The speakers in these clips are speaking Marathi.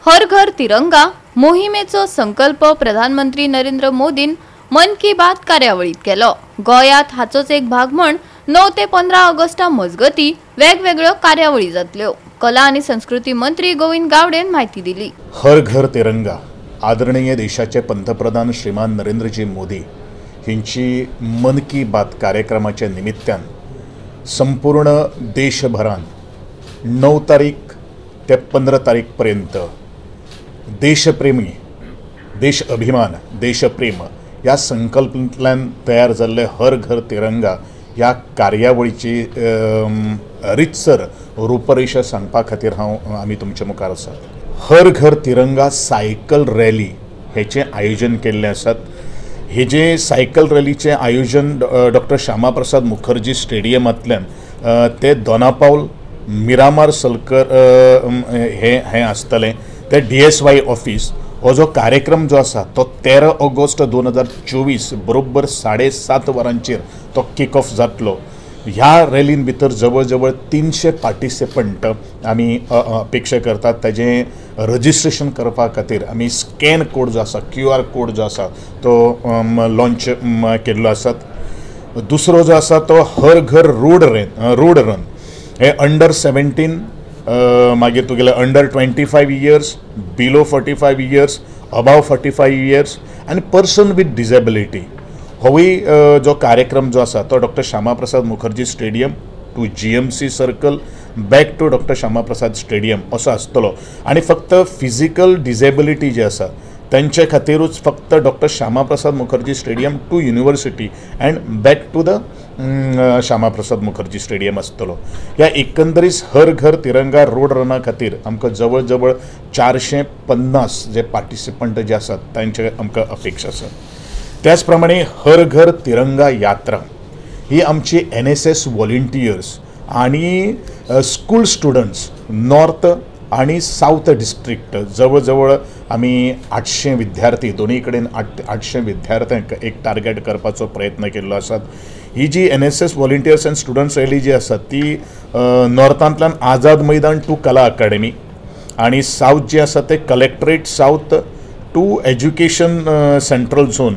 हर घर तिरंगा मोहिमेचो संकल्प प्रधानमंत्री नरेंद्र मोदीन मन की बात कार्यावळीत केलो। गोयात हाचोच एक भाग म्हण 9 ते 15 ऑगस्टा मजगती वेगवेगळ्यो कार्यावळी जातल्यो। कला आणि संस्कृती मंत्री गोविंद गावडेन माहिती दिली। हर घर तिरंगा आदरणीय देशाचे पंतप्रधान श्रीमान नरेंद्रजी मोदी हिंची मन की बात कार्यक्रमाच्या निमित्तान संपूर्ण देशभरान 9 तारीख ते 15 तारीख पर्यंत देशप्रेमी, देश अभिमान, देशप्रेम या संकल्पनेतल्यान तयार जाल्ले हर घर तिरंगा या कार्यावळीची रितसर रूपरेषा सांगपा खातीर आमी तुमचे मुखार आसा। हर घर तिरंगा सायकल रॅली हेचे आयोजन केल्ले आसात। हे जे सायकल रॅलीचे आयोजन डॉक्टर श्यामाप्रसाद मुखर्जी स्टेडियमांतल्यान ते दोनापावल मिरामार सलकर हे आसतले ते DSY ऑफिस। हो जो कार्यक्रम जो आसा तो 13 ऑगस्ट 2024 बरोबर 7:30 वरांचेर तो किक ऑफ जातलो। ह्या रॅलीन भितर जवळ जवळ 300 पार्टिसिपंट आमी अपेक्षा करतात। ताजे रजिस्ट्रेशन करपा खातीर आमी स्कॅन कोड जो आसा QR कोड जो आसा तो लॉन्च केल्लो आसात। दुसरो जो आसा तो हर घर रोड रन हे अंडर 17 मागीर तुगेले under 25 years, below 45 years, above 45 years आनी पर्सन विथ डिसेबिलिटी होय जो कार्यक्रम जो आसा तो doctor Shyamaprasad Mukherjee stadium to GMC circle back to doctor Shyamaprasad stadium असो आसतलो। आनी फक्त फिजिकल डिसेबिलिटी जे आसा त्यांचे खातीरूच फक्त doctor Shyamaprasad Mukherjee stadium to university and back to the Shyamaprasad Mukherjee stadium आसतलो। ह्या एकंदरीत हर घर तिरंगा रोड रना खातीर आमकां जवळ जवळ 450 जे पार्टिसिपंट जे आसात तांचे आमकां अपेक्षा आसा। त्याच प्रमाणे हर घर तिरंगा यात्रा ही आमची NSS व्हॉलंटियर्स आणि स्कूल स्टुडंट्स नॉर्थ आणि साऊथ डिस्ट्रिक्ट जवळ जवळ आमी 800 विद्यार्थी दोन्ही कडेन 800 विद्यार्थ्यांक एक टार्गेट करपाचो प्रयत्न केल्लो आसा। ही जी NSS volunteers and students rally जी आसा ती नॉर्थांतल्यान आझाद मैदान टू कला अकादेमी आणि साऊथ जे आसा ते collectorate south to education central zone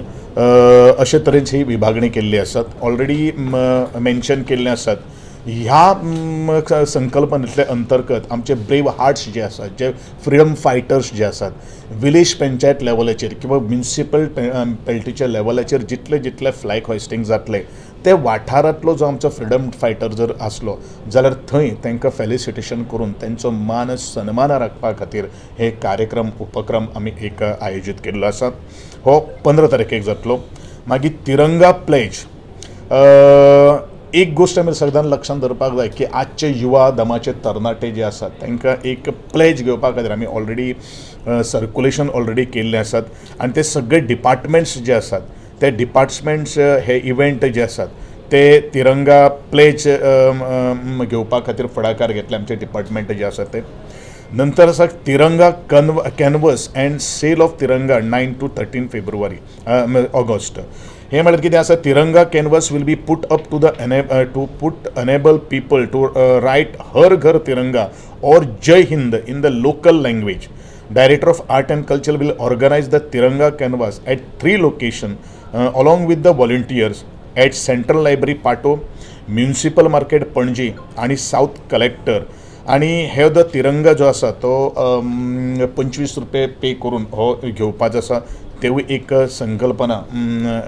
अशे तरेची ही विभागणी केल्ली आसात। ऑलरेडी मेन्शन केल्ले आसात। ह्या संकल्पनेतले अंतर्गत आमचे ब्रेव हार्ट्स जे आसात, जे फ्रीडम फायटर्स जे आसात, विलेज पंचायत लेवलाचेर किंवा म्युनिसिपल पेल्टीच्या लेवलाचेर जितले जितले फ्लॅग होइस्टिंग जातले ते वाठारांतलो जो आमचो फ्रीडम फायटर जर आसलो जाल्यार थंय तांकां फेलिसिटेशन करून तांचो मान सन्मान राखपा खातीर हे कार्यक्रम उपक्रम आमी एक आयोजीत केल्लो आसा। हो 15 तारखेक जातलो। मागीर तिरंगा प्लेज एक गोष्ट आमी सगळ्यांत लक्षात दवरपाक जाय की आजचे युवा दमाचे तरणाटे जे आसात तांकां एक प्लेज घेवपा खातीर आमी ऑलरेडी सर्क्युलेशन ऑलरेडी केल्ले आसात आनी ते सगळे डिपार्टमेंट्स जे आसात ते डिपार्टमेंट्स हे इव्हेंट जे आसात ते तिरंगा प्लेज घेवपा खातीर फुडाकार घेतले आमचे डिपार्टमेंट जे आसा ते। नंतर आसा Tiranga canvas and sale of तिरंगा 9 to 13 फेब्रुवारी ऑगस्ट। हे म्हळ्यार कितें आसा Tiranga canvas will be put up to put enable people to write Har Ghar Tiranga और Jai Hind in the local language. Director of Art and Culture will organize the Tiranga Canvas at 3 locations along with the volunteers at Central Library Pato, Municipal Market Panji आणि South Collector। आणि हे जो तिरंगा जो आसा तो 25 रुपये पे करून हो घेवपाचो आसा। तेवूय एक संकल्पना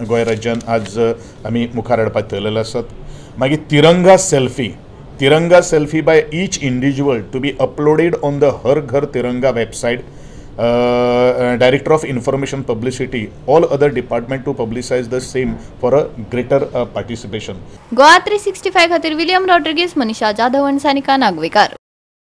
गोंय राज्यान आज आमी मुखार हाडपाक थरलेले आसात। मागीर तिरंगा selfie by each individual to be uploaded on the Har Ghar Tiranga website. Director of Information Publicity, all other department to publicize the same for a greater participation. Goa 365 खातीर विलियम रॉड्रिगीस, मनीषा जाधव आणि सानिका नागवेकर।